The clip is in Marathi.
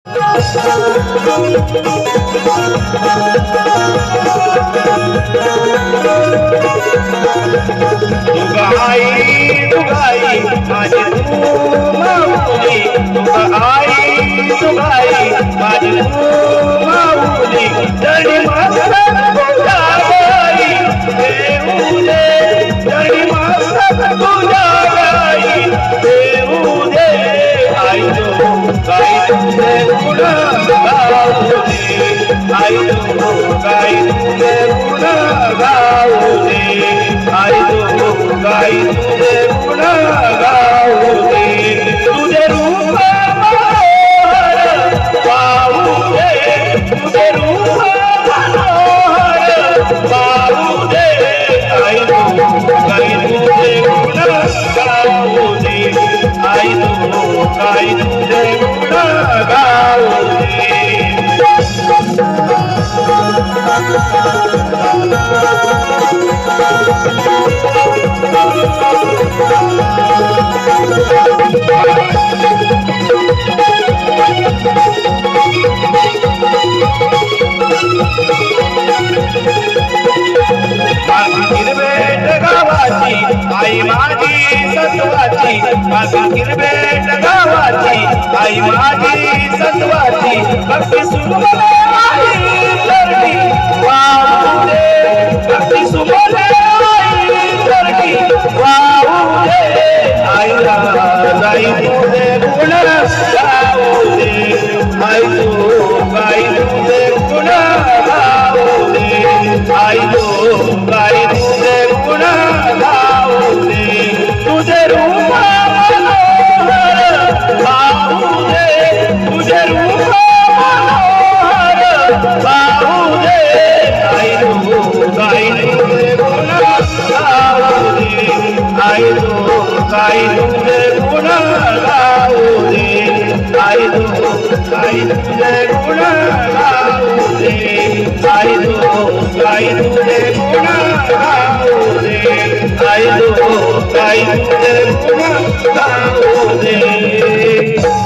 दुगाई माझी तू माऊली, दुगाई माझी तू माऊली, जणी माता तुझ्या गाई देऊ दे, जणी माता तुझ्या गाई देऊ दे, आई तो गाई तुझे गुण गाऊ दे, आई तो गाई तुझे गुण गाऊ दे, आई तो गाई तुझे गुण गाऊ दे, तुझे रूप मनोहर पाहू दे, तुझे रूप मनोहर पाहू दे, आई तो गाई तुझे गुण गाऊ दे, आई तो गाई तुझे गुण गाऊ दे. किरबेट गावाची आई माझी सत्वाची, माझी किरबेट गावाची आई माझी सत्वाची, भक्ती सुमने आई करणी वाहू दे, भक्ती सुमने आई करणी वाहू दे, आईला गाई तुझे गुण गाऊ दे, आई तू गाई तुझे गुण गाऊ दे, आई तू गाई तुझे गुण गाऊ दे, तुझे रूप मनोहर पाहू दे, तुझे रूप मनोहर पाहू दे, आई तू गाई तुझे गुण गाऊ दे, आई तू गाई तुझे गुण गाऊ दे, आई तू गाई तुझे गुण गाऊ दे, आई तू गाई तुझे गुण गाऊ दे, आई तू गाई तुझे गुण गाऊ दे.